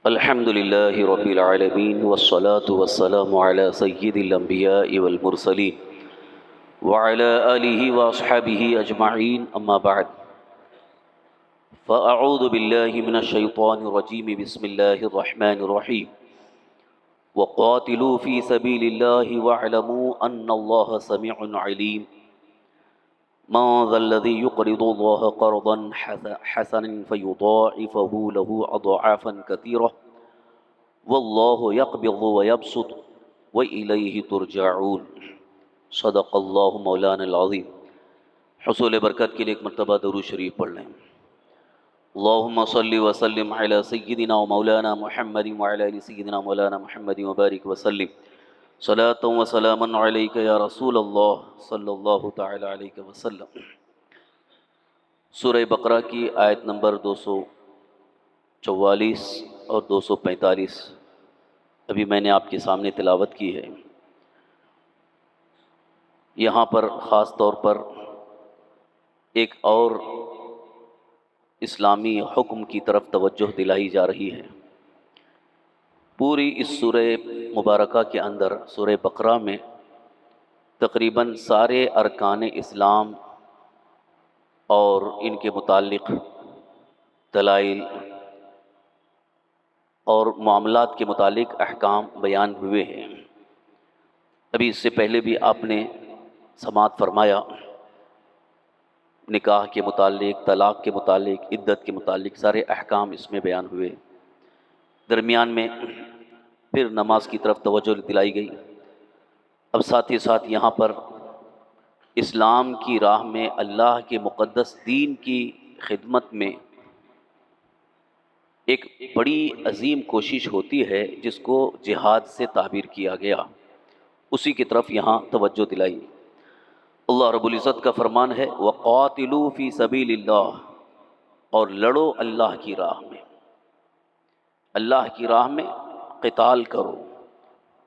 الحمد لله رب العالمين والصلاة والسلام على سيد الأنبياء والمرسلين وعلى آله وأصحابه أجمعين أما بعد فأعوذ بالله من الشيطان الرجيم بسم الله الرحمن الرحيم وقاتلوا في سبيل الله واعلموا أن الله سميع عليم من ذا الذي يقرض الله قرضا حسنا فيضاعفه له أضعافا كثيرة واللہ یقبض ویبسط وإلیہ ترجعون صدق اللہ مولانا العظیم۔ حصول برکت کے لیے ایک مرتبہ درود شریف پڑھ لیں۔ اللہم صلی وسلم علی سیدنا و مولانا محمد وعلی آل سیدنا مولانا محمد وبارک وسلم صلاۃ و سلاما علیک یا رسول اللہ صلی اللہ تعالی علیہ وسلم۔ سورہ بقرہ کی آیت نمبر 244 اور 245 ابھی میں نے آپ کے سامنے تلاوت کی ہے۔ یہاں پر خاص طور پر ایک اور اسلامی حکم کی طرف توجہ دلائی جا رہی ہے۔ پوری اس سورہ مبارکہ کے اندر، سورہ بقرہ میں تقریباً سارے ارکان اسلام اور ان کے متعلق دلائل اور معاملات کے متعلق احکام بیان ہوئے ہیں۔ ابھی اس سے پہلے بھی آپ نے سماعت فرمایا، نکاح کے متعلق، طلاق کے متعلق، عدت کے متعلق سارے احکام اس میں بیان ہوئے۔ درمیان میں پھر نماز کی طرف توجہ دلائی گئی۔ اب ساتھ ہی ساتھ یہاں پر اسلام کی راہ میں اللہ کے مقدس دین کی خدمت میں ایک بڑی عظیم کوشش ہوتی ہے جس کو جہاد سے تعبیر کیا گیا، اسی کی طرف یہاں توجہ دلائی۔ اللہ رب العزت کا فرمان ہے وَقَاتِلُوا فِي سَبِيلِ اللَّهِ، اور لڑو اللہ کی راہ میں، اللہ کی راہ میں قتال کرو۔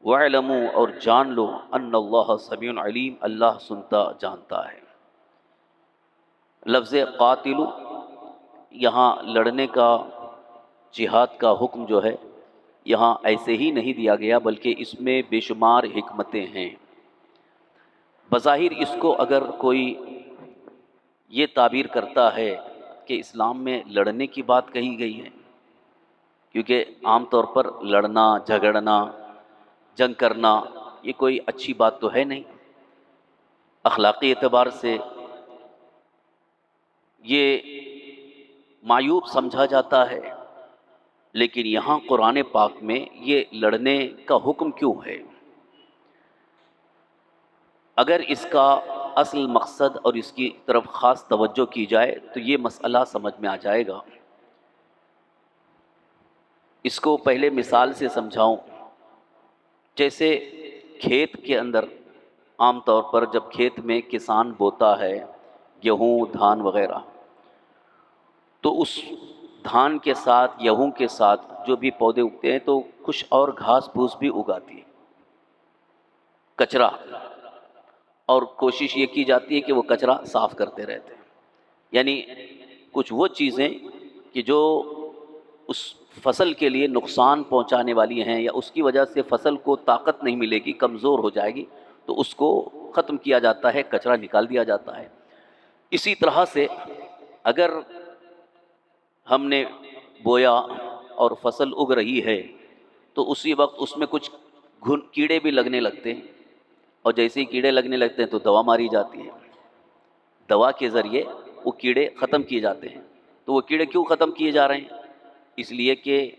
وَاعْلَمُوا، اور جان لو، أَنَّ اللَّهَ سَمِيعٌ عَلِيمٌ، اللہ سنتا جانتا ہے۔ لفظ قاتل یہاں لڑنے کا، جہاد کا حکم جو ہے یہاں ایسے ہی نہیں دیا گیا، بلکہ اس میں بے شمار حکمتیں ہیں۔ بظاہر اس کو اگر کوئی یہ تعبیر کرتا ہے کہ اسلام میں لڑنے کی بات کہی گئی ہے، کیونکہ عام طور پر لڑنا، جھگڑنا، جنگ کرنا یہ کوئی اچھی بات تو ہے نہیں، اخلاقی اعتبار سے یہ معیوب سمجھا جاتا ہے۔ لیکن یہاں قرآن پاک میں یہ لڑنے کا حکم کیوں ہے؟ اگر اس کا اصل مقصد اور اس کی طرف خاص توجہ کی جائے تو یہ مسئلہ سمجھ میں آ جائے گا۔ اس کو پہلے مثال سے سمجھاؤں۔ جیسے کھیت کے اندر عام طور پر جب کھیت میں کسان بوتا ہے گیہوں، دھان وغیرہ، تو اس دھان کے ساتھ، گیہوں کے ساتھ جو بھی پودے اگتے ہیں تو کچھ اور گھاس پھوس بھی اگاتی ہے، کچرا، اور کوشش یہ کی جاتی ہے کہ وہ کچرا صاف کرتے رہتے ہیں۔ یعنی کچھ وہ چیزیں کہ جو اس فصل کے لیے نقصان پہنچانے والی ہیں یا اس کی وجہ سے فصل کو طاقت نہیں ملے گی، کمزور ہو جائے گی، تو اس کو ختم کیا جاتا ہے، کچرا نکال دیا جاتا ہے۔ اسی طرح سے اگر ہم نے بویا اور فصل اگ رہی ہے تو اسی وقت اس میں کچھ کیڑے بھی لگنے لگتے ہیں، اور جیسے ہی کیڑے لگنے لگتے ہیں تو دوا ماری جاتی ہے، دوا کے ذریعے وہ کیڑے ختم کیے جاتے ہیں۔ تو وہ کیڑے کیوں ختم کیے جا رہے ہیں؟ اس لیے کہ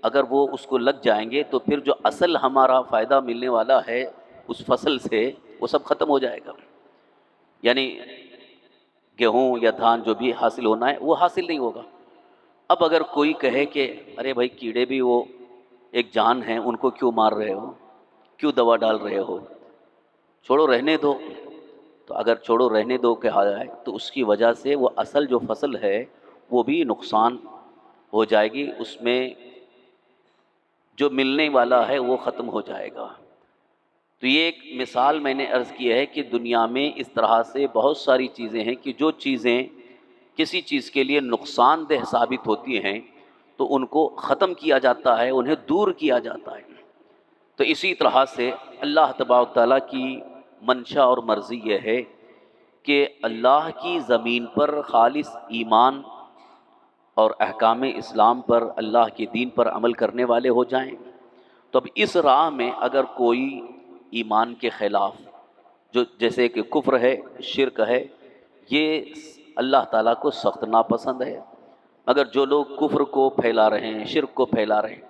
اگر وہ اس کو لگ جائیں گے تو پھر جو اصل ہمارا فائدہ ملنے والا ہے اس فصل سے وہ سب ختم ہو جائے گا۔ یعنی گیہوں یا دھان جو بھی حاصل ہونا ہے وہ حاصل نہیں ہوگا۔ اب اگر کوئی کہے کہ ارے بھائی کیڑے بھی وہ ایک جان ہیں، ان کو کیوں مار رہے ہو، کیوں دوا ڈال رہے ہو، چھوڑو رہنے دو، تو اگر چھوڑو رہنے دو کہا جائے تو اس کی وجہ سے وہ اصل جو فصل ہے وہ بھی نقصان ہو جائے گی، اس میں جو ملنے والا ہے وہ ختم ہو جائے گا۔ تو یہ ایک مثال میں نے عرض کی ہے کہ دنیا میں اس طرح سے بہت ساری چیزیں ہیں کہ جو چیزیں کسی چیز کے لیے نقصان دہ ثابت ہوتی ہیں تو ان کو ختم کیا جاتا ہے، انہیں دور کیا جاتا ہے۔ تو اسی طرح سے اللہ تبارک تعالیٰ کی منشا اور مرضی یہ ہے کہ اللہ کی زمین پر خالص ایمان اور احکام اسلام پر، اللہ کے دین پر عمل کرنے والے ہو جائیں۔ تو اب اس راہ میں اگر کوئی ایمان کے خلاف، جو جیسے کہ کفر ہے، شرک ہے، یہ اللہ تعالیٰ کو سخت ناپسند ہے۔ اگر جو لوگ کفر کو پھیلا رہے ہیں، شرک کو پھیلا رہے ہیں،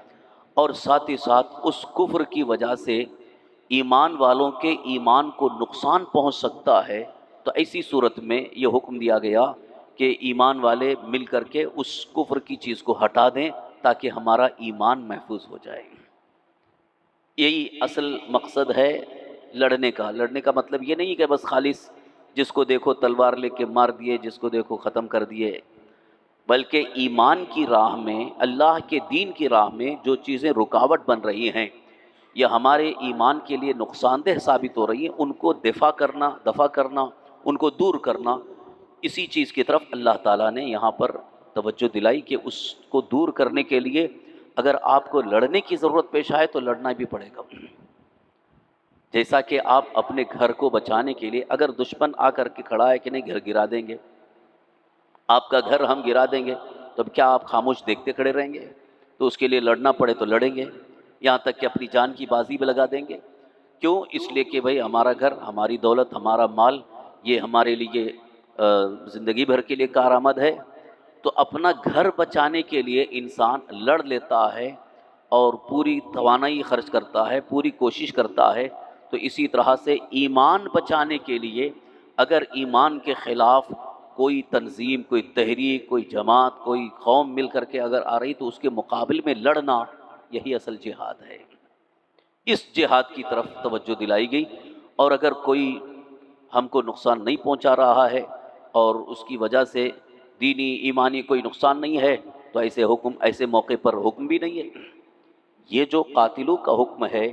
اور ساتھ ہی ساتھ اس کفر کی وجہ سے ایمان والوں کے ایمان کو نقصان پہنچ سکتا ہے، تو ایسی صورت میں یہ حکم دیا گیا کہ ایمان والے مل کر کے اس کفر کی چیز کو ہٹا دیں تاکہ ہمارا ایمان محفوظ ہو جائے۔ یہی اصل مقصد ہے لڑنے کا۔ لڑنے کا مطلب یہ نہیں کہ بس خالص جس کو دیکھو تلوار لے کے مار دیے، جس کو دیکھو ختم کر دیے، بلکہ ایمان کی راہ میں، اللہ کے دین کی راہ میں جو چیزیں رکاوٹ بن رہی ہیں یا ہمارے ایمان کے لیے نقصان دہ ثابت ہو رہی ہیں، ان کو دفع کرنا، ان کو دور کرنا، اسی چیز کی طرف اللہ تعالیٰ نے یہاں پر توجہ دلائی کہ اس کو دور کرنے کے لیے اگر آپ کو لڑنے کی ضرورت پیش آئے تو لڑنا بھی پڑے گا۔ جیسا کہ آپ اپنے گھر کو بچانے کے لیے اگر دشمن آ کر کے کھڑا ہے کہ نہیں گھر گرا دیں گے، آپ کا گھر ہم گرا دیں گے، تو اب کیا آپ خاموش دیکھتے کھڑے رہیں گے؟ تو اس کے لیے لڑنا پڑے تو لڑیں گے، یہاں تک کہ اپنی جان کی بازی بھی لگا دیں گے۔ کیوں؟ اس لیے کہ بھئی ہمارا گھر، ہماری دولت، ہمارا مال، یہ ہمارے لیے زندگی بھر کے لیے کارآمد ہے۔ تو اپنا گھر بچانے کے لیے انسان لڑ لیتا ہے اور پوری توانائی خرچ کرتا ہے، پوری کوشش کرتا ہے۔ تو اسی طرح سے ایمان بچانے کے لیے اگر ایمان کے خلاف کوئی تنظیم، کوئی تحریک، کوئی جماعت، کوئی قوم مل کر کے اگر آ رہی تو اس کے مقابل میں لڑنا، یہی اصل جہاد ہے۔ اس جہاد کی طرف توجہ دلائی گئی، اور اگر کوئی ہم کو نقصان نہیں پہنچا رہا ہے اور اس کی وجہ سے دینی ایمانی کوئی نقصان نہیں ہے تو ایسے موقع پر حکم بھی نہیں ہے۔ یہ جو قاتلوں کا حکم ہے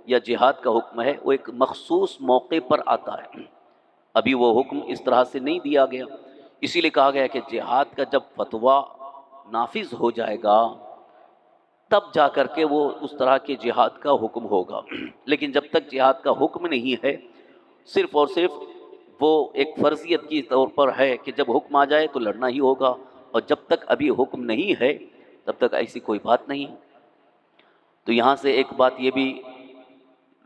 یا جہاد کا حکم ہے وہ ایک مخصوص موقع پر آتا ہے، ابھی وہ حکم اس طرح سے نہیں دیا گیا۔ اسی لیے کہا گیا کہ جہاد کا جب فتویٰ نافذ ہو جائے گا تب جا کر کے وہ اس طرح کے جہاد کا حکم ہوگا، لیکن جب تک جہاد کا حکم نہیں ہے، صرف اور صرف وہ ایک فرضیت کی طور پر ہے کہ جب حکم آ جائے تو لڑنا ہی ہوگا، اور جب تک ابھی حکم نہیں ہے تب تک ایسی کوئی بات نہیں ہے۔ تو یہاں سے ایک بات یہ بھی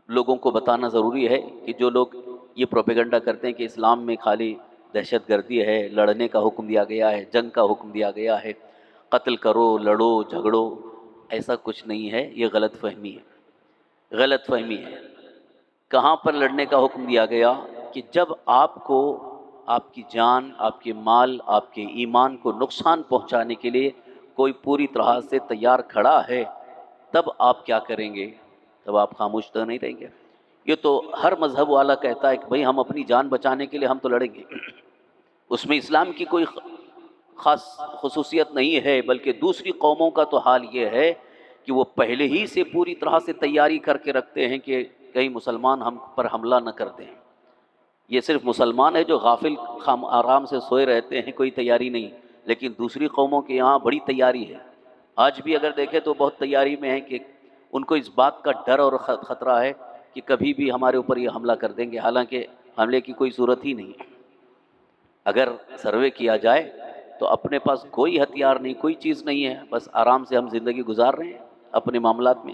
لوگوں کو بتانا ضروری ہے کہ جو لوگ یہ پروپیگنڈا کرتے ہیں کہ اسلام میں خالی دہشت گردی ہے، لڑنے کا حکم دیا گیا ہے، جنگ کا حکم دیا گیا ہے، قتل کرو، لڑو، جھگڑو، ایسا کچھ نہیں ہے، یہ غلط فہمی ہے، غلط فہمی ہے۔ کہاں پر لڑنے کا حکم دیا گیا؟ کہ جب آپ کو آپ کی جان، آپ کے مال، آپ کے ایمان کو نقصان پہنچانے کے لیے کوئی پوری طرح سے تیار کھڑا ہے، تب آپ کیا کریں گے؟ تب آپ خاموش تو نہیں رہیں گے۔ یہ تو ہر مذہب والا کہتا ہے کہ بھئی ہم اپنی جان بچانے کے لیے ہم تو لڑیں گے، اس میں اسلام کی کوئی خاص خصوصیت نہیں ہے، بلکہ دوسری قوموں کا تو حال یہ ہے کہ وہ پہلے ہی سے پوری طرح سے تیاری کر کے رکھتے ہیں کہ کہیں مسلمان ہم پر حملہ نہ کر دیں۔ یہ صرف مسلمان ہے جو غافل آرام سے سوئے رہتے ہیں، کوئی تیاری نہیں، لیکن دوسری قوموں کے یہاں بڑی تیاری ہے۔ آج بھی اگر دیکھیں تو بہت تیاری میں ہے کہ ان کو اس بات کا ڈر اور خطرہ ہے کہ کبھی بھی ہمارے اوپر یہ حملہ کر دیں گے، حالانکہ حملے کی کوئی صورت ہی نہیں ہے۔ اگر سروے کیا جائے تو اپنے پاس کوئی ہتھیار نہیں، کوئی چیز نہیں ہے، بس آرام سے ہم زندگی گزار رہے ہیں اپنے معاملات میں۔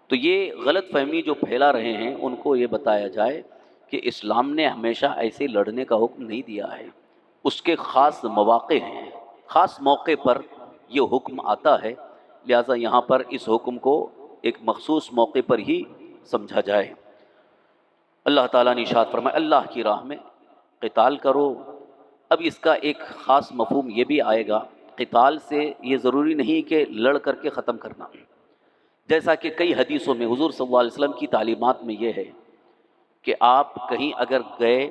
تو یہ غلط فہمی جو پھیلا رہے ہیں ان کو یہ بتایا جائے کہ اسلام نے ہمیشہ ایسے لڑنے کا حکم نہیں دیا ہے، اس کے خاص مواقع ہیں، خاص موقع پر یہ حکم آتا ہے، لہٰذا یہاں پر اس حکم کو ایک مخصوص موقع پر ہی سمجھا جائے۔ اللہ تعالیٰ نے ارشاد فرمایا اللہ کی راہ میں قتال کرو۔ اب اس کا ایک خاص مفہوم یہ بھی آئے گا، قتال سے یہ ضروری نہیں کہ لڑ کر کے ختم کرنا، جیسا کہ کئی حدیثوں میں حضور صلی اللہ علیہ وسلم کی تعلیمات میں یہ ہے کہ آپ کہیں اگر گئے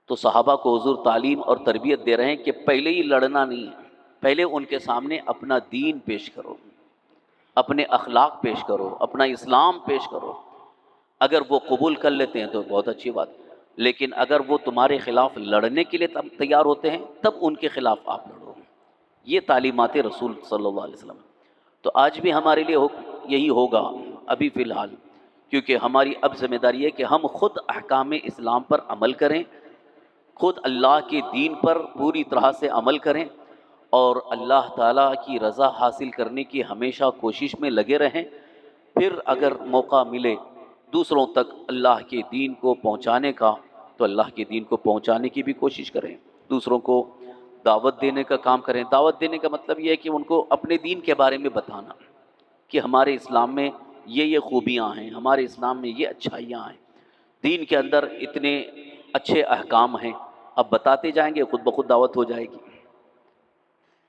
تو صحابہ کو حضور تعلیم اور تربیت دے رہے ہیں کہ پہلے ہی لڑنا نہیں ہے، پہلے ان کے سامنے اپنا دین پیش کرو، اپنے اخلاق پیش کرو، اپنا اسلام پیش کرو۔ اگر وہ قبول کر لیتے ہیں تو بہت اچھی بات، لیکن اگر وہ تمہارے خلاف لڑنے کے لیے تیار ہوتے ہیں تب ان کے خلاف آپ لڑو۔ یہ تعلیمات رسول صلی اللہ علیہ وسلم۔ تو آج بھی ہمارے لیے یہی ہوگا ابھی فی الحال، کیونکہ ہماری اب ذمہ داری ہے کہ ہم خود احکام اسلام پر عمل کریں، خود اللہ کے دین پر پوری طرح سے عمل کریں، اور اللہ تعالیٰ کی رضا حاصل کرنے کی ہمیشہ کوشش میں لگے رہیں۔ پھر اگر موقع ملے دوسروں تک اللہ کے دین کو پہنچانے کا، تو اللہ کے دین کو پہنچانے کی بھی کوشش کریں، دوسروں کو دعوت دینے کا کام کریں۔ دعوت دینے کا مطلب یہ ہے کہ ان کو اپنے دین کے بارے میں بتانا کہ ہمارے اسلام میں یہ خوبیاں ہیں، ہمارے اسلام میں یہ اچھائیاں ہیں، دین کے اندر اتنے اچھے احکام ہیں۔ اب بتاتے جائیں گے، خود بخود دعوت ہو جائے گی۔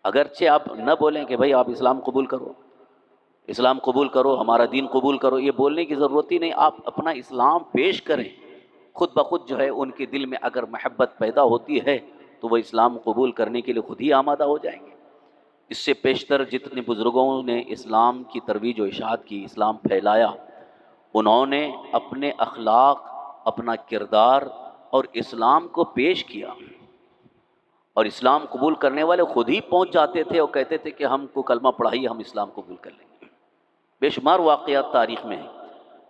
اگرچہ آپ نہ بولیں کہ بھائی آپ اسلام قبول کرو، اسلام قبول کرو، ہمارا دین قبول کرو، یہ بولنے کی ضرورت ہی نہیں، آپ اپنا اسلام پیش کریں۔ خود بخود جو ہے ان کے دل میں اگر محبت پیدا ہوتی ہے تو وہ اسلام قبول کرنے کے لیے خود ہی آمادہ ہو جائیں گے۔ اس سے پیشتر جتنے بزرگوں نے اسلام کی ترویج و اشاعت کی، اسلام پھیلایا، انہوں نے اپنے اخلاق، اپنا کردار اور اسلام کو پیش کیا، اور اسلام قبول کرنے والے خود ہی پہنچ جاتے تھے اور کہتے تھے کہ ہم کو کلمہ پڑھائیے، ہم اسلام قبول کر لیں گے۔ بے شمار واقعات تاریخ میں ہیں۔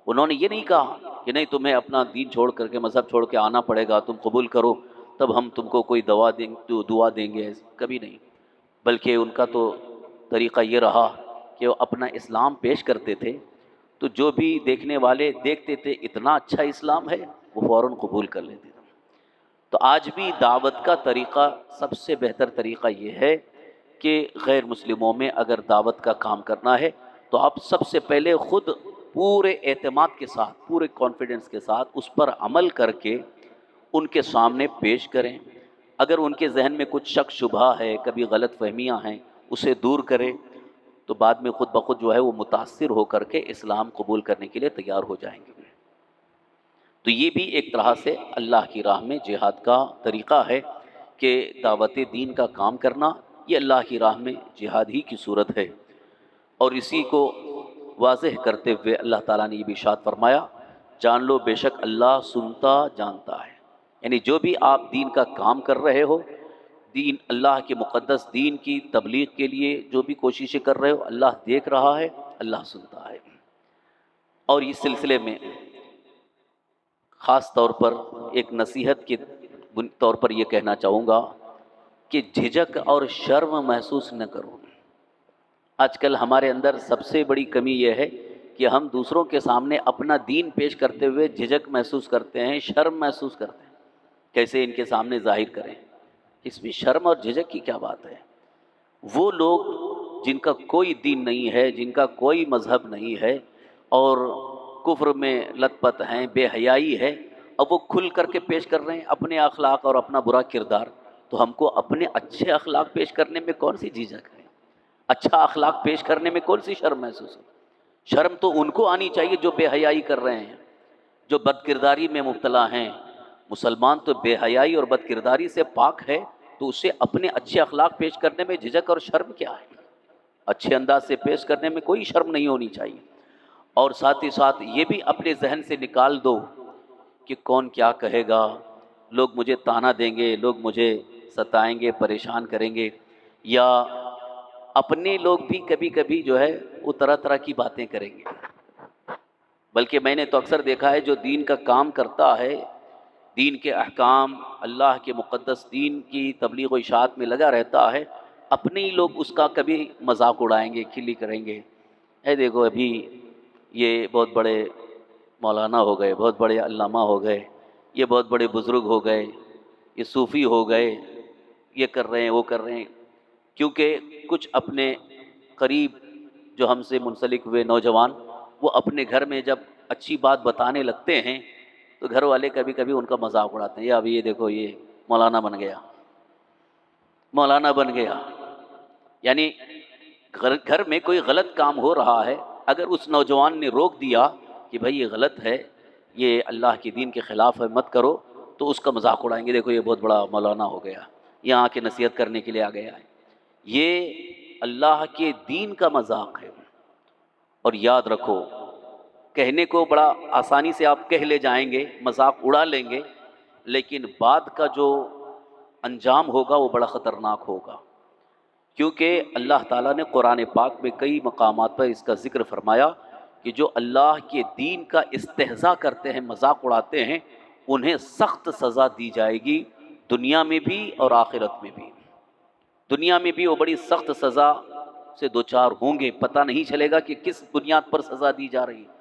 انہوں نے یہ نہیں کہا کہ نہیں تمہیں اپنا دین چھوڑ کر کے، مذہب چھوڑ کے آنا پڑے گا، تم قبول کرو تب ہم تم کو کوئی دعا دیں گے، کبھی نہیں۔ بلکہ ان کا تو طریقہ یہ رہا کہ وہ اپنا اسلام پیش کرتے تھے، تو جو بھی دیکھنے والے دیکھتے تھے اتنا اچھا اسلام ہے، وہ فوراً قبول کر لیتے تھے۔ تو آج بھی دعوت کا طریقہ، سب سے بہتر طریقہ یہ ہے کہ غیر مسلموں میں اگر دعوت کا کام کرنا ہے تو آپ سب سے پہلے خود پورے اعتماد کے ساتھ، پورے کانفیڈنس کے ساتھ اس پر عمل کر کے ان کے سامنے پیش کریں۔ اگر ان کے ذہن میں کچھ شک شبہ ہے، کبھی غلط فہمیاں ہیں، اسے دور کریں، تو بعد میں خود بخود جو ہے وہ متاثر ہو کر کے اسلام قبول کرنے کے لیے تیار ہو جائیں گے۔ تو یہ بھی ایک طرح سے اللہ کی راہ میں جہاد کا طریقہ ہے کہ دعوت دین کا کام کرنا، یہ اللہ کی راہ میں جہاد ہی کی صورت ہے۔ اور اسی کو واضح کرتے ہوئے اللہ تعالیٰ نے یہ بھی ارشاد فرمایا، جان لو بے شک اللہ سنتا جانتا ہے۔ یعنی جو بھی آپ دین کا کام کر رہے ہو، دین، اللہ کے مقدس دین کی تبلیغ کے لیے جو بھی کوششیں کر رہے ہو، اللہ دیکھ رہا ہے، اللہ سنتا ہے۔ اور اس سلسلے میں خاص طور پر ایک نصیحت کے طور پر یہ کہنا چاہوں گا کہ جھجک اور شرم محسوس نہ کرو۔ آج کل ہمارے اندر سب سے بڑی کمی یہ ہے کہ ہم دوسروں کے سامنے اپنا دین پیش کرتے ہوئے جھجک محسوس کرتے ہیں، شرم محسوس کرتے ہیں، کیسے ان کے سامنے ظاہر کریں۔ اس میں شرم اور جھجک کی کیا بات ہے؟ وہ لوگ جن کا کوئی دین نہیں ہے، جن کا کوئی مذہب نہیں ہے، اور کفر میں لت پت ہیں، بے حیائی ہے، اب وہ کھل کر کے پیش کر رہے ہیں اپنے اخلاق اور اپنا برا کردار، تو ہم کو اپنے اچھے اخلاق پیش کرنے میں کون سی جھجک ہے؟ اچھا اخلاق پیش کرنے میں کون سی شرم محسوس ہے؟ شرم تو ان کو آنی چاہیے جو بے حیائی کر رہے ہیں، جو بد کرداری میں مبتلا ہیں۔ مسلمان تو بے حیائی اور بد کرداری سے پاک ہے، تو اسے اپنے اچھے اخلاق پیش کرنے میں جھجک اور شرم کیا ہے؟ اچھے انداز سے پیش کرنے میں کوئی شرم نہیں ہونی چاہیے۔ اور ساتھ ہی ساتھ یہ بھی اپنے ذہن سے نکال دو کہ کون کیا کہے گا، لوگ مجھے طعنہ دیں گے، لوگ مجھے ستائیں گے، پریشان کریں گے، یا اپنے لوگ بھی کبھی کبھی جو ہے وہ طرح طرح کی باتیں کریں گے۔ بلکہ میں نے تو اکثر دیکھا ہے جو دین کا کام کرتا ہے، دین کے احکام، اللہ کے مقدس دین کی تبلیغ و اشاعت میں لگا رہتا ہے، اپنے ہی لوگ اس کا کبھی مذاق اڑائیں گے، کھلی کریں گے، اے دیکھو ابھی یہ بہت بڑے مولانا ہو گئے، بہت بڑے علامہ ہو گئے، یہ بہت بڑے بزرگ ہو گئے، یہ صوفی ہو گئے، یہ کر رہے ہیں، وہ کر رہے ہیں۔ کیونکہ کچھ اپنے قریب جو ہم سے منسلک ہوئے نوجوان، وہ اپنے گھر میں جب اچھی بات بتانے لگتے ہیں تو گھر والے کبھی کبھی ان کا مذاق اڑاتے ہیں، یا اب یہ دیکھو یہ مولانا بن گیا، مولانا بن گیا۔ یعنی گھر میں کوئی غلط کام ہو رہا ہے، اگر اس نوجوان نے روک دیا کہ بھائی یہ غلط ہے، یہ اللہ کے دین کے خلاف ہے، مت کرو، تو اس کا مذاق اڑائیں گے، دیکھو یہ بہت بڑا مولانا ہو گیا، یہاں آ کے نصیحت کرنے کے لیے آ گیا ہے۔ یہ اللہ کے دین کا مذاق ہے۔ اور یاد رکھو، کہنے کو بڑا آسانی سے آپ کہہ لے جائیں گے، مذاق اڑا لیں گے، لیکن بعد کا جو انجام ہوگا وہ بڑا خطرناک ہوگا۔ کیونکہ اللہ تعالیٰ نے قرآن پاک میں کئی مقامات پر اس کا ذکر فرمایا کہ جو اللہ کے دین کا استہزاء کرتے ہیں، مذاق اڑاتے ہیں، انہیں سخت سزا دی جائے گی، دنیا میں بھی اور آخرت میں بھی۔ دنیا میں بھی وہ بڑی سخت سزا سے دوچار ہوں گے، پتہ نہیں چلے گا کہ کس بنیاد پر سزا دی جا رہی ہے۔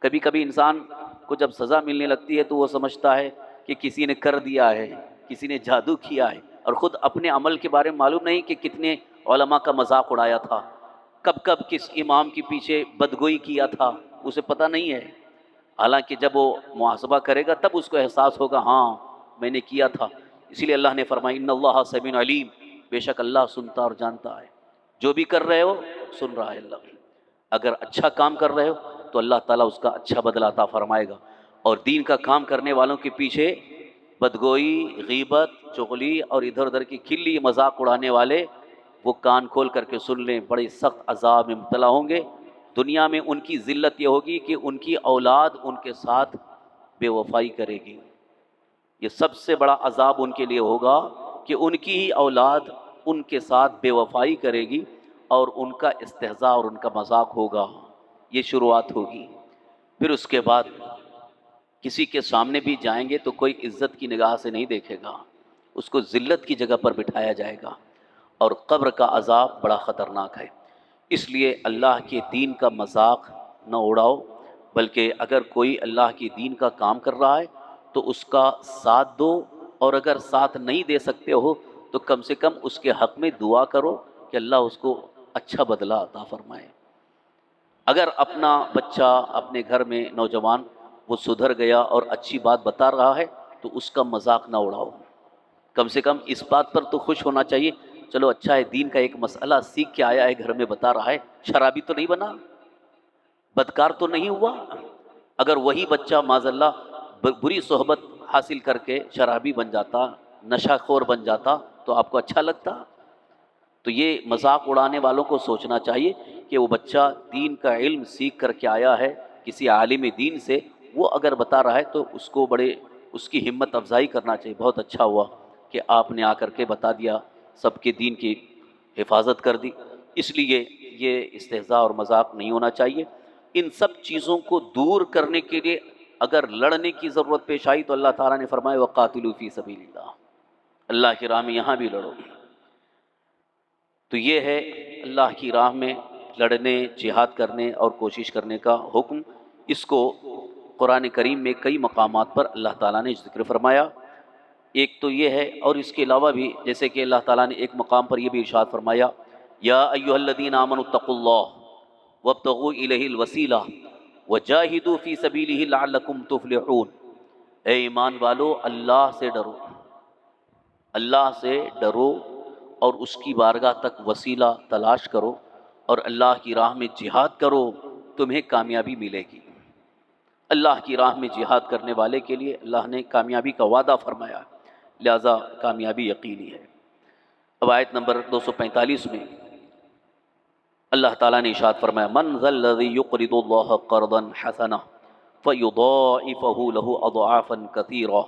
کبھی کبھی انسان کو جب سزا ملنے لگتی ہے تو وہ سمجھتا ہے کہ کسی نے کر دیا ہے، کسی نے جادو کیا ہے، اور خود اپنے عمل کے بارے میں معلوم نہیں کہ کتنے علماء کا مذاق اڑایا تھا، کب کب کس امام کے پیچھے بدگوئی کیا تھا، اسے پتہ نہیں ہے۔ حالانکہ جب وہ محاسبہ کرے گا تب اس کو احساس ہوگا، ہاں میں نے کیا تھا۔ اسی لیے اللہ نے فرمایا ان اللہ سمیع علیم، بے شک اللہ سنتا اور جانتا ہے، جو بھی کر رہے ہو سن رہا ہے اللہ۔ اگر اچھا کام کر رہے ہو تو اللہ تعالیٰ اس کا اچھا بدلہ عطا فرمائے گا، اور دین کا کام کرنے والوں کے پیچھے بدگوئی، غیبت، چغلی اور ادھر ادھر کی کھلی مذاق اڑانے والے، وہ کان کھول کر کے سن لیں، بڑے سخت عذاب میں مبتلا ہوں گے۔ دنیا میں ان کی ذلت یہ ہوگی کہ ان کی اولاد ان کے ساتھ بے وفائی کرے گی۔ یہ سب سے بڑا عذاب ان کے لیے ہوگا کہ ان کی ہی اولاد ان کے ساتھ بے وفائی کرے گی، اور ان کا استہزاء اور ان کا مذاق ہوگا۔ یہ شروعات ہوگی۔ پھر اس کے بعد کسی کے سامنے بھی جائیں گے تو کوئی عزت کی نگاہ سے نہیں دیکھے گا، اس کو ذلت کی جگہ پر بٹھایا جائے گا، اور قبر کا عذاب بڑا خطرناک ہے۔ اس لیے اللہ کے دین کا مذاق نہ اڑاؤ، بلکہ اگر کوئی اللہ کے دین کا کام کر رہا ہے تو اس کا ساتھ دو، اور اگر ساتھ نہیں دے سکتے ہو تو کم سے کم اس کے حق میں دعا کرو کہ اللہ اس کو اچھا بدلہ عطا فرمائے۔ اگر اپنا بچہ، اپنے گھر میں نوجوان وہ سدھر گیا اور اچھی بات بتا رہا ہے تو اس کا مذاق نہ اڑاؤ، کم سے کم اس بات پر تو خوش ہونا چاہیے، چلو اچھا ہے، دین کا ایک مسئلہ سیکھ کے آیا ہے، گھر میں بتا رہا ہے، شرابی تو نہیں بنا، بدکار تو نہیں ہوا۔ اگر وہی بچہ معاذ اللہ بری صحبت حاصل کر کے شرابی بن جاتا، نشہ خور بن جاتا، تو آپ کو اچھا لگتا؟ تو یہ مذاق اڑانے والوں کو سوچنا چاہیے کہ وہ بچہ دین کا علم سیکھ کر کے آیا ہے کسی عالم دین سے، وہ اگر بتا رہا ہے تو اس کو بڑے اس کی ہمت افزائی کرنا چاہیے، بہت اچھا ہوا کہ آپ نے آ کر کے بتا دیا، سب کے دین کی حفاظت کر دی۔ اس لیے یہ استہزاء اور مذاق نہیں ہونا چاہیے۔ ان سب چیزوں کو دور کرنے کے لیے اگر لڑنے کی ضرورت پیش آئی تو اللہ تعالیٰ نے فرمایا وَقَاتِلُوا فِي سَبِيلِ اللَّهِ، اللہ کی راہ میں یہاں بھی لڑو۔ تو یہ ہے اللہ کی راہ میں لڑنے، جہاد کرنے اور کوشش کرنے کا حکم۔ اس کو قرآن کریم میں کئی مقامات پر اللہ تعالیٰ نے ذکر فرمایا۔ ایک تو یہ ہے، اور اس کے علاوہ بھی جیسے کہ اللہ تعالیٰ نے ایک مقام پر یہ بھی ارشاد فرمایا یا ایھا الذین آمنوا اتقوا اللہ وابتغوا الیہ الوسیلہ وجاہدوا فی سبیلہ لعلکم تفلحون، اے ایمان والو اللہ سے ڈرو، اللہ سے ڈرو اور اس کی بارگاہ تک وسیلہ تلاش کرو، اور اللہ کی راہ میں جہاد کرو، تمہیں کامیابی ملے گی۔ اللہ کی راہ میں جہاد کرنے والے کے لیے اللہ نے کامیابی کا وعدہ فرمایا، لہذا کامیابی یقینی ہے۔ اب آیت نمبر 245 میں اللہ تعالیٰ نے ارشاد فرمایا من ذا الذی یقرض اللہ قرضا حسنا فیضاعفہ لہ اضعافا کثیرہ،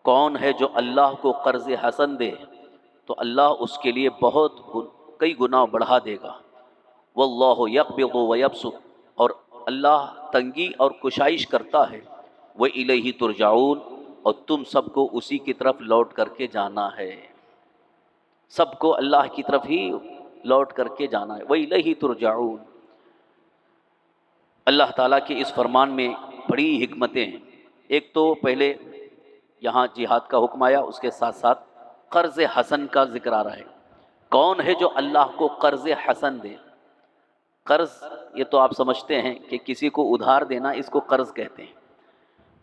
کون ہے جو اللہ کو قرض حسن دے تو اللہ اس کے لیے بہت کئی گنا بڑھا دے گا۔ واللہ یقبض ویبسط، اور اللہ تنگی اور کشائش کرتا ہے۔ وإلیہ ترجعون، اور تم سب کو اسی کی طرف لوٹ کر کے جانا ہے، سب کو اللہ کی طرف ہی لوٹ کر کے جانا ہے۔ وإلیہ ترجعون، اللہ تعالیٰ کے اس فرمان میں بڑی حکمتیں ہیں۔ ایک تو پہلے یہاں جہاد کا حکم آیا، اس کے ساتھ ساتھ قرض حسن کا ذکر آ رہا ہے۔ کون ہے جو اللہ کو قرض حسن دے؟ قرض یہ تو آپ سمجھتے ہیں کہ کسی کو ادھار دینا، اس کو قرض کہتے ہیں۔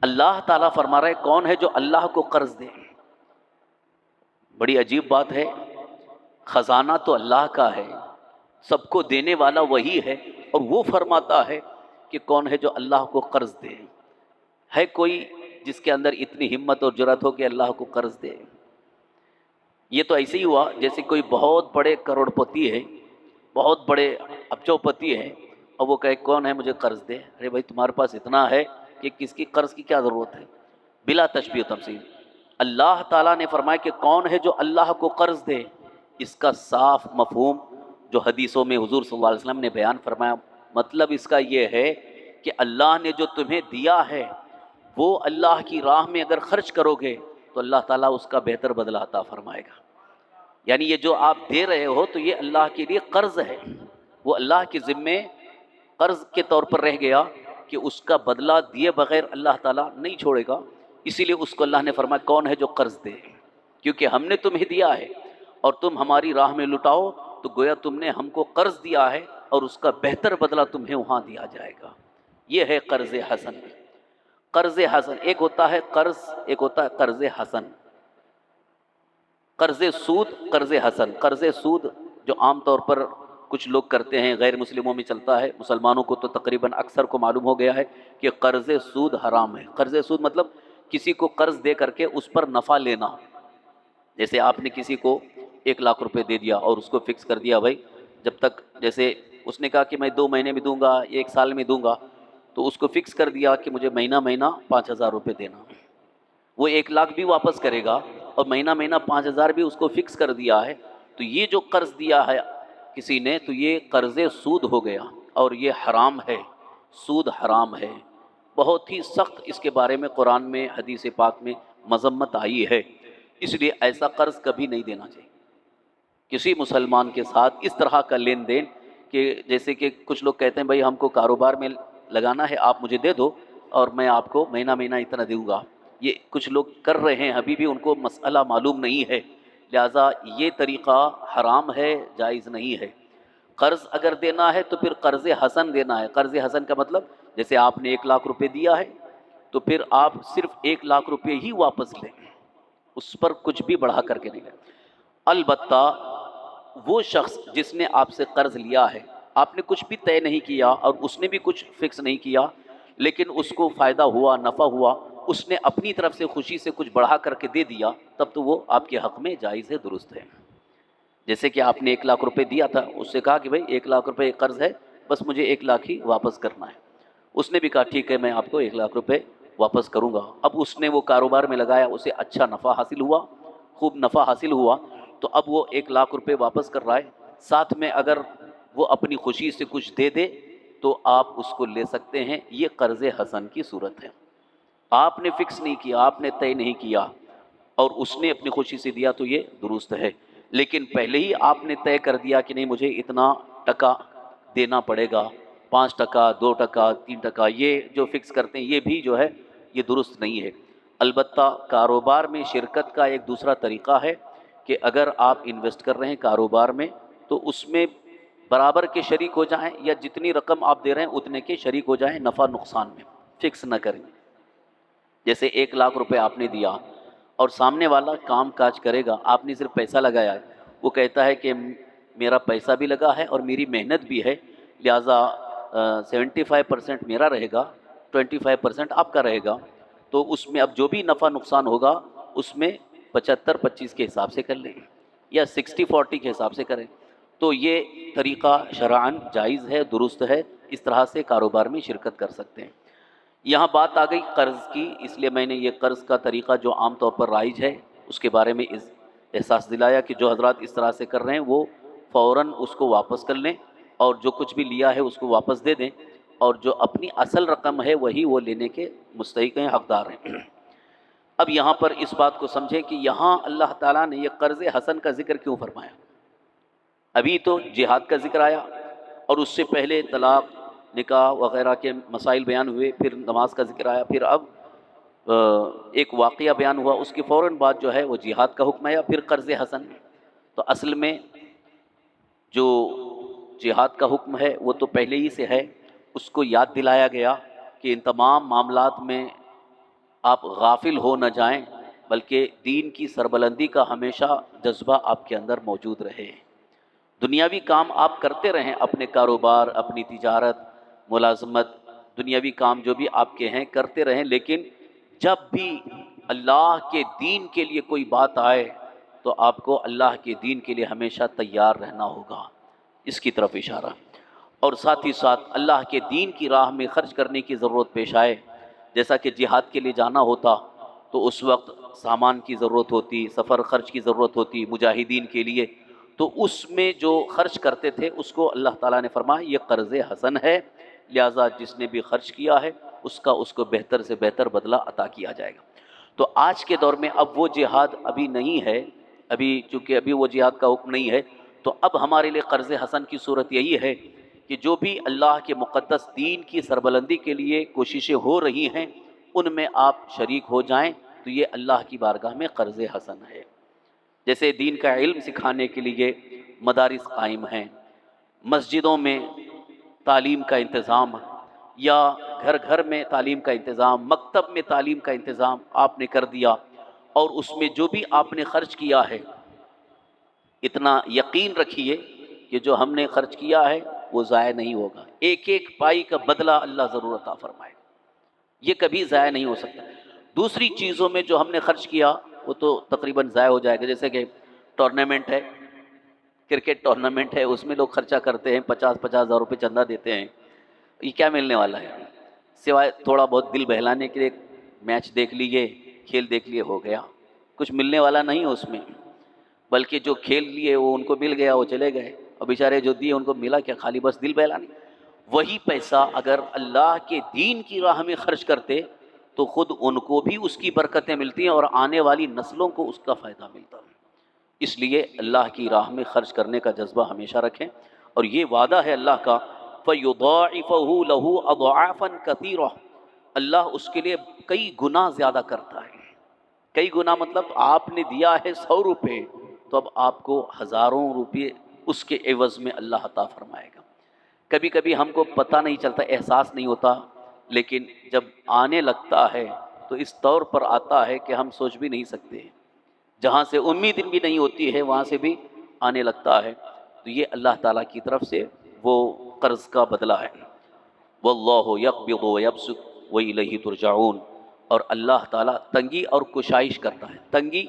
اللہ تعالیٰ فرما رہا ہے کون ہے جو اللہ کو قرض دے؟ بڑی عجیب بات ہے، خزانہ تو اللہ کا ہے، سب کو دینے والا وہی ہے، اور وہ فرماتا ہے کہ کون ہے جو اللہ کو قرض دے؟ ہے کوئی جس کے اندر اتنی ہمت اور جرأت ہو کہ اللہ کو قرض دے؟ یہ تو ایسے ہی ہوا جیسے کوئی بہت بڑے کروڑ پتی ہے، بہت بڑے ابجو پتی ہے، اور وہ کہے کون ہے مجھے قرض دے؟ ارے بھائی تمہارے پاس اتنا ہے کہ کس کی قرض کی کیا ضرورت ہے؟ بلا تشبیہ و تمثیل اللہ تعالیٰ نے فرمایا کہ کون ہے جو اللہ کو قرض دے؟ اس کا صاف مفہوم جو حدیثوں میں حضور صلی اللہ علیہ وسلم نے بیان فرمایا، مطلب اس کا یہ ہے کہ اللہ نے جو تمہیں دیا ہے وہ اللہ کی راہ میں اگر خرچ کرو گے تو اللہ تعالیٰ اس کا بہتر بدلہ عطا فرمائے گا۔ یعنی یہ جو آپ دے رہے ہو تو یہ اللہ کے لیے قرض ہے، وہ اللہ کے ذمے قرض کے طور پر رہ گیا کہ اس کا بدلہ دیے بغیر اللہ تعالیٰ نہیں چھوڑے گا۔ اسی لیے اس کو اللہ نے فرمایا کون ہے جو قرض دے، کیونکہ ہم نے تمہیں دیا ہے اور تم ہماری راہ میں لٹاؤ تو گویا تم نے ہم کو قرض دیا ہے اور اس کا بہتر بدلہ تمہیں وہاں دیا جائے گا۔ یہ ہے قرض حسن۔ قرض حسن ایک ہوتا ہے قرض، ایک ہوتا ہے قرض حسن۔ قرض سود، قرض حسن۔ قرض سود جو عام طور پر کچھ لوگ کرتے ہیں، غیر مسلموں میں چلتا ہے، مسلمانوں کو تو تقریباً اکثر کو معلوم ہو گیا ہے کہ قرض سود حرام ہے۔ قرض سود مطلب کسی کو قرض دے کر کے اس پر نفع لینا۔ جیسے آپ نے کسی کو 1,00,000 روپے دے دیا اور اس کو فکس کر دیا بھائی جب تک، جیسے اس نے کہا کہ میں 2 مہینے میں دوں گا، 1 سال میں دوں گا، تو اس کو فکس کر دیا کہ مجھے مہینہ مہینہ 5,000 روپے دینا۔ وہ 1,00,000 بھی واپس کرے گا اور مہینہ مہینہ 5,000 بھی اس کو فکس کر دیا ہے، تو یہ جو قرض دیا ہے کسی نے تو یہ قرض سود ہو گیا اور یہ حرام ہے۔ سود حرام ہے، بہت ہی سخت اس کے بارے میں قرآن میں حدیث پاک میں مذمت آئی ہے۔ اس لیے ایسا قرض کبھی نہیں دینا چاہیے کسی مسلمان کے ساتھ، اس طرح کا لین دین کہ جیسے کہ کچھ لوگ کہتے ہیں بھائی ہم کو کاروبار میں لگانا ہے، آپ مجھے دے دو اور میں آپ کو مہینہ مہینہ اتنا دوں گا۔ یہ کچھ لوگ کر رہے ہیں، ابھی بھی ان کو مسئلہ معلوم نہیں ہے، لہٰذا یہ طریقہ حرام ہے، جائز نہیں ہے۔ قرض اگر دینا ہے تو پھر قرض حسن دینا ہے۔ قرض حسن کا مطلب جیسے آپ نے 1,00,000 روپے دیا ہے تو پھر آپ صرف 1,00,000 روپے ہی واپس لیں، اس پر کچھ بھی بڑھا کر کے نہیں لیں۔ البتہ وہ شخص جس نے آپ سے قرض لیا ہے، آپ نے کچھ بھی طے نہیں کیا اور اس نے بھی کچھ فکس نہیں کیا، لیکن اس کو فائدہ ہوا، نفع ہوا، اس نے اپنی طرف سے خوشی سے کچھ بڑھا کر کے دے دیا، تب تو وہ آپ کے حق میں جائز ہے، درست ہے۔ جیسے کہ آپ نے 1,00,000 روپے دیا تھا، اس سے کہا کہ بھائی 1,00,000 روپے قرض ہے، بس مجھے 1,00,000 ہی واپس کرنا ہے۔ اس نے بھی کہا ٹھیک ہے میں آپ کو 1,00,000 روپے واپس کروں گا۔ اب اس نے وہ کاروبار میں لگایا، اسے اچھا نفع حاصل ہوا، خوب نفع حاصل ہوا، تو اب وہ 1,00,000 روپے واپس کر رہا ہے۔ ساتھ میں اگر وہ اپنی خوشی سے کچھ دے دے تو آپ اس کو لے سکتے ہیں، یہ قرض حسن کی صورت ہے۔ آپ نے فکس نہیں کیا، آپ نے طے نہیں کیا اور اس نے اپنی خوشی سے دیا تو یہ درست ہے، لیکن پہلے ہی آپ نے طے کر دیا کہ نہیں مجھے اتنا ٹکا دینا پڑے گا، 5%، 2%، 3%، یہ جو فکس کرتے ہیں یہ بھی جو ہے یہ درست نہیں ہے۔ البتہ کاروبار میں شرکت کا ایک دوسرا طریقہ ہے کہ اگر آپ انویسٹ کر رہے ہیں کاروبار میں تو اس میں برابر کے شریک ہو جائیں، یا جتنی رقم آپ دے رہے ہیں اتنے کے شریک ہو جائیں، نفع نقصان میں فکس نہ کریں۔ جیسے 1,00,000 روپے آپ نے دیا اور سامنے والا کام کاج کرے گا، آپ نے صرف پیسہ لگایا ہے، وہ کہتا ہے کہ میرا پیسہ بھی لگا ہے اور میری محنت بھی ہے، لہٰذا 75% میرا رہے گا، 25% آپ کا رہے گا، تو اس میں اب جو بھی نفع نقصان ہوگا اس میں 75-25 کے حساب سے کر لیں یا 60-40 کے حساب سے کریں، تو یہ طریقہ شرعاً جائز ہے، درست ہے، اس طرح سے کاروبار میں شرکت کر سکتے ہیں۔ یہاں بات آ گئی قرض کی، اس لیے میں نے یہ قرض کا طریقہ جو عام طور پر رائج ہے اس کے بارے میں احساس دلایا کہ جو حضرات اس طرح سے کر رہے ہیں وہ فوراً اس کو واپس کر لیں اور جو کچھ بھی لیا ہے اس کو واپس دے دیں، اور جو اپنی اصل رقم ہے وہی وہ لینے کے مستحق ہیں، حقدار ہیں۔ اب یہاں پر اس بات کو سمجھیں کہ یہاں اللہ تعالیٰ نے یہ قرض حسن کا ذکر کیوں فرمایا؟ ابھی تو جہاد کا ذکر آیا اور اس سے پہلے طلاق، نکاح وغیرہ کے مسائل بیان ہوئے، پھر نماز کا ذکر آیا، پھر اب ایک واقعہ بیان ہوا، اس کے فوراً بعد جو ہے وہ جہاد کا حکم آیا، پھر قرض حسن۔ تو اصل میں جو جہاد کا حکم ہے وہ تو پہلے ہی سے ہے، اس کو یاد دلایا گیا کہ ان تمام معاملات میں آپ غافل ہو نہ جائیں، بلکہ دین کی سربلندی کا ہمیشہ جذبہ آپ کے اندر موجود رہے۔ دنیاوی کام آپ کرتے رہیں، اپنے کاروبار، اپنی تجارت، ملازمت، دنیاوی کام جو بھی آپ کے ہیں کرتے رہیں، لیکن جب بھی اللہ کے دین کے لیے کوئی بات آئے تو آپ کو اللہ کے دین کے لیے ہمیشہ تیار رہنا ہوگا، اس کی طرف اشارہ۔ اور ساتھ ہی ساتھ اللہ کے دین کی راہ میں خرچ کرنے کی ضرورت پیش آئے، جیسا کہ جہاد کے لیے جانا ہوتا تو اس وقت سامان کی ضرورت ہوتی، سفر خرچ کی ضرورت ہوتی مجاہدین کے لیے، تو اس میں جو خرچ کرتے تھے اس کو اللہ تعالیٰ نے فرمایا یہ قرض حسن ہے، لہٰذا جس نے بھی خرچ کیا ہے اس کو بہتر سے بہتر بدلہ عطا کیا جائے گا۔ تو آج کے دور میں اب وہ جہاد ابھی نہیں ہے، چونکہ ابھی وہ جہاد کا حکم نہیں ہے، تو اب ہمارے لیے قرض حسن کی صورت یہی ہے کہ جو بھی اللہ کے مقدس دین کی سربلندی کے لیے کوششیں ہو رہی ہیں ان میں آپ شریک ہو جائیں، تو یہ اللہ کی بارگاہ میں قرض حسن ہے۔ جیسے دین کا علم سکھانے کے لیے مدارس قائم ہیں، مسجدوں میں تعلیم کا انتظام، یا گھر گھر میں تعلیم کا انتظام، مکتب میں تعلیم کا انتظام آپ نے کر دیا، اور اس میں جو بھی آپ نے خرچ کیا ہے اتنا یقین رکھیے کہ جو ہم نے خرچ کیا ہے وہ ضائع نہیں ہوگا، ایک ایک پائی کا بدلہ اللہ ضرور عطا فرمائے گا، یہ کبھی ضائع نہیں ہو سکتا۔ دوسری چیزوں میں جو ہم نے خرچ کیا وہ تو تقریباً ضائع ہو جائے گا، جیسے کہ ٹورنامنٹ ہے، کرکٹ ٹورنامنٹ ہے، اس میں لوگ خرچہ کرتے ہیں، 50,000 روپے چندہ دیتے ہیں، یہ کیا ملنے والا ہے؟ سوائے تھوڑا بہت دل بہلانے کے لیے میچ دیکھ لیے، کھیل دیکھ لیے، ہو گیا، کچھ ملنے والا نہیں ہے اس میں، بلکہ جو کھیل لیے وہ ان کو مل گیا، وہ چلے گئے، اور بیچارے جو دیے ان کو ملا کیا؟ خالی بس دل بہلانے۔ وہی پیسہ اگر اللہ کے دین کی راہ میں خرچ کرتے تو خود ان کو بھی اس کی برکتیں ملتی ہیں اور آنے والی نسلوں کو اس کا فائدہ ملتا ہے۔ اس لیے اللہ کی راہ میں خرچ کرنے کا جذبہ ہمیشہ رکھیں، اور یہ وعدہ ہے اللہ کا فَيُضَاعِفَهُ لَهُ أَضْعَافًا كَثِيرَةً، اللہ اس کے لیے کئی گنا زیادہ کرتا ہے۔ کئی گنا مطلب آپ نے دیا ہے 100 روپے تو اب آپ کو ہزاروں روپے اس کے عوض میں اللہ عطا فرمائے گا۔ کبھی کبھی ہم کو پتہ نہیں چلتا، احساس نہیں ہوتا، لیکن جب آنے لگتا ہے تو اس طور پر آتا ہے کہ ہم سوچ بھی نہیں سکتے، جہاں سے امید بھی نہیں ہوتی ہے وہاں سے بھی آنے لگتا ہے۔ تو یہ اللہ تعالیٰ کی طرف سے وہ قرض کا بدلہ ہے۔ واللہ یقبض ویبسط والیہ ترجعون، اور اللہ تعالیٰ تنگی اور کشائش کرتا ہے۔ تنگی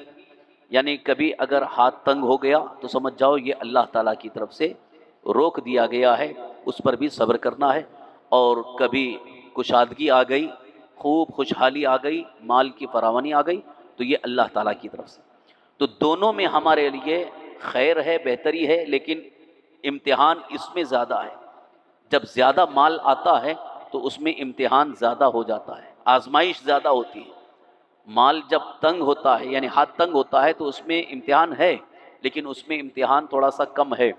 یعنی کبھی اگر ہاتھ تنگ ہو گیا تو سمجھ جاؤ یہ اللہ تعالیٰ کی طرف سے روک دیا گیا ہے، اس پر بھی صبر کرنا ہے۔ اور کبھی کشادگی آ گئی، خوب خوشحالی آ گئی، مال کی فراوانی آ گئی، تو یہ اللہ تعالیٰ کی طرف سے۔ تو دونوں میں ہمارے لیے خیر ہے، بہتری ہے، لیکن امتحان اس میں زیادہ ہے۔ جب زیادہ مال آتا ہے تو اس میں امتحان زیادہ ہو جاتا ہے، آزمائش زیادہ ہوتی ہے۔ مال جب تنگ ہوتا ہے یعنی ہاتھ تنگ ہوتا ہے تو اس میں امتحان ہے، لیکن اس میں امتحان تھوڑا سا کم ہے،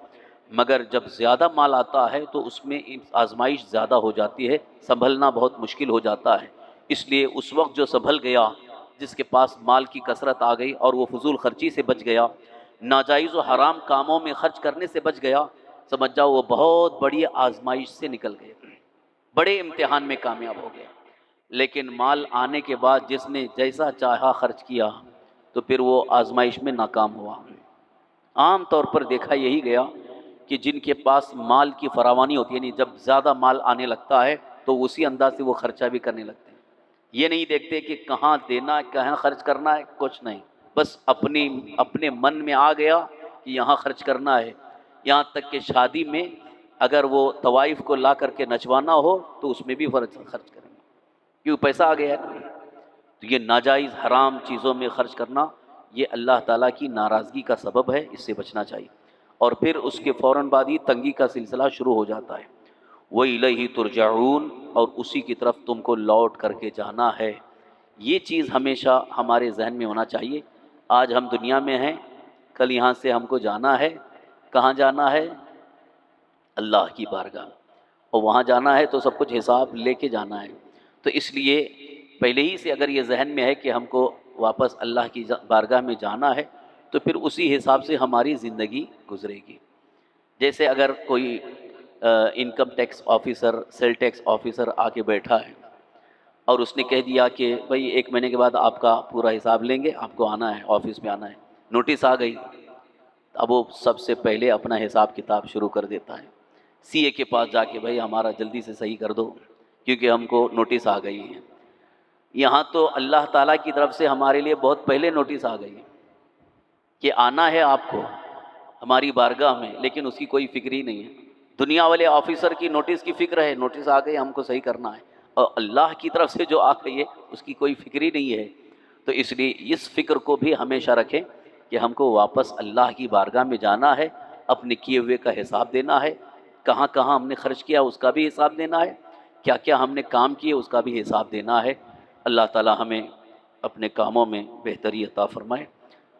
مگر جب زیادہ مال آتا ہے تو اس میں آزمائش زیادہ ہو جاتی ہے، سنبھلنا بہت مشکل ہو جاتا ہے۔ اس لیے اس وقت جو سنبھل گیا، جس کے پاس مال کی کثرت آ گئی اور وہ فضول خرچی سے بچ گیا، ناجائز و حرام کاموں میں خرچ کرنے سے بچ گیا، سمجھ جاؤ وہ بہت بڑی آزمائش سے نکل گئے، بڑے امتحان میں کامیاب ہو گئے۔ لیکن مال آنے کے بعد جس نے جیسا چاہا خرچ کیا تو پھر وہ آزمائش میں ناکام ہوا۔ عام طور پر دیکھا یہی گیا کہ جن کے پاس مال کی فراوانی ہوتی ہے، یعنی جب زیادہ مال آنے لگتا ہے تو اسی انداز سے وہ خرچہ بھی کرنے لگتے ہیں۔ یہ نہیں دیکھتے کہ کہاں دینا ہے، کہاں خرچ کرنا ہے، کچھ نہیں، بس اپنے من میں آ گیا کہ یہاں خرچ کرنا ہے۔ یہاں تک کہ شادی میں اگر وہ طوائف کو لا کر کے نچوانا ہو تو اس میں بھی خرچ کریں گے، کیوں؟ پیسہ آ گیا ہے۔ تو یہ ناجائز حرام چیزوں میں خرچ کرنا یہ اللہ تعالیٰ کی ناراضگی کا سبب ہے، اس سے بچنا چاہیے۔ اور پھر اس کے فوراً بعد ہی تنگی کا سلسلہ شروع ہو جاتا ہے۔ وَإِلَيْهِ تُرْجَعُونَ، اور اسی کی طرف تم کو لوٹ کر کے جانا ہے۔ یہ چیز ہمیشہ ہمارے ذہن میں ہونا چاہیے۔ آج ہم دنیا میں ہیں، کل یہاں سے ہم کو جانا ہے۔ کہاں جانا ہے؟ اللہ کی بارگاہ، اور وہاں جانا ہے تو سب کچھ حساب لے کے جانا ہے۔ تو اس لیے پہلے ہی سے اگر یہ ذہن میں ہے کہ ہم کو واپس اللہ کی بارگاہ میں جانا ہے تو پھر اسی حساب سے ہماری زندگی گزرے گی۔ جیسے اگر کوئی income tax officer, sale tax officer آ کے بیٹھا ہے اور اس نے کہہ دیا کہ بھائی 1 مہینے کے بعد آپ کا پورا حساب لیں گے، آپ کو آنا ہے، آفس میں آنا ہے، نوٹس آ گئی، اب وہ سب سے پہلے اپنا حساب کتاب شروع کر دیتا ہے، سی اے کے پاس جا کے بھائی ہمارا جلدی سے صحیح کر دو کیونکہ ہم کو نوٹس آ گئی ہے۔ یہاں تو اللہ تعالیٰ کی طرف سے ہمارے لیے بہت پہلے نوٹس آ گئی کہ آنا ہے آپ کو ہماری بارگاہ میں، لیکن اس کی کوئی فکر ہی نہیں ہے۔ دنیا والے آفیسر کی نوٹس کی فکر ہے، نوٹس آ گئے ہم کو صحیح کرنا ہے، اور اللہ کی طرف سے جو آ گئی ہے اس کی کوئی فکر ہی نہیں ہے۔ تو اس لیے اس فکر کو بھی ہمیشہ رکھیں کہ ہم کو واپس اللہ کی بارگاہ میں جانا ہے، اپنے کیے ہوئے کا حساب دینا ہے، کہاں کہاں ہم نے خرچ کیا اس کا بھی حساب دینا ہے، کیا کیا ہم نے کام کیے اس کا بھی حساب دینا ہے۔ اللہ تعالی ہمیں اپنے کاموں میں بہتری عطا فرمائے۔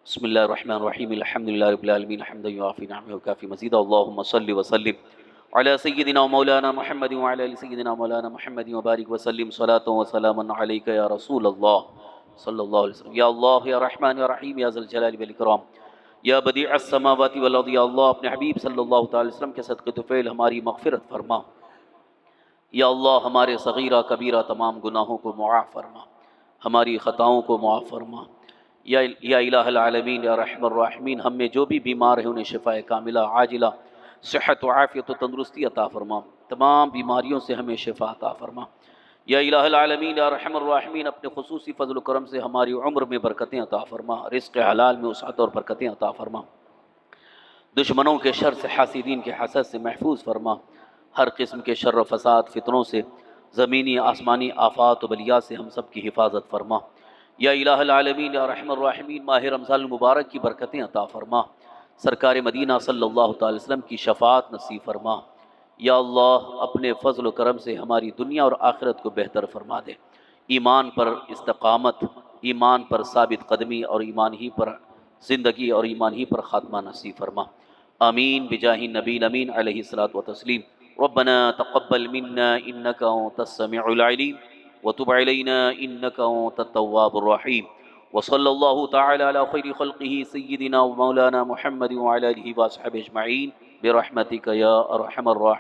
بسم اللہ الرحمن الرحیم، الحمد للہ رب العالمین، حمدا یوافی نعمہ وکافی مزید، اللہم صلی وسلم علی سیدنا مولانا محمد وعلی آل سیدنا مولانا محمد وبارک وسلم، صلاۃ و سلام علیک یا رسول اللہ صلی اللہ علیہ وسلم۔ یا اللہ یا رحمن یا رحیم یا ذی الجلال والاکرام، یا بدیع السماوات والارض، یا اللہ اپنے حبیب صلی اللہ تعالی علیہ وسلم کے صدقے طفیل ہماری مغفرت فرما۔ یا اللہ ہمارے صغیرہ کبیرہ تمام گناہوں کو معاف فرما، ہماری خطاؤں کو معاف فرما۔ یا الہ العالمین یا رحم الراحمین، ہم میں جو بھی بیمار ہیں انہیں شفاء کاملہ عاجلہ، صحت و عافیت و تندرستی عطا فرما، تمام بیماریوں سے ہمیں شفا عطا فرما۔ یا الہ العالمین یا رحم الراحمین، اپنے خصوصی فضل و کرم سے ہماری عمر میں برکتیں عطا فرما، رزق حلال میں وسعت اور برکتیں عطا فرما، دشمنوں کے شر سے، حاسدین کے حسد سے محفوظ فرما، ہر قسم کے شر و فساد فتنوں سے، زمینی آسمانی آفات و بلیات سے ہم سب کی حفاظت فرما۔ یا الہ العالمین یا رحم الراحمین، ماہ رمضان المبارک کی برکتیں عطا فرما، سرکار مدینہ صلی اللہ تعالی وسلم کی شفاعت نصیب فرما۔ یا اللہ اپنے فضل و کرم سے ہماری دنیا اور آخرت کو بہتر فرما دے، ایمان پر استقامت، ایمان پر ثابت قدمی اور ایمان ہی پر زندگی اور ایمان ہی پر خاتمہ نصیب فرما۔ آمین بجاہ نبی امین علیہ الصلاۃ والتسلیم۔ ربنا تقبل منا انك انت السميع العليم وتب علينا انك انت التواب الرحيم، وصلى الله تعالى على خير خلقه سيدنا ومولانا محمد وعلى اله وصحبه اجمعين برحمتك يا ارحم الراحمين۔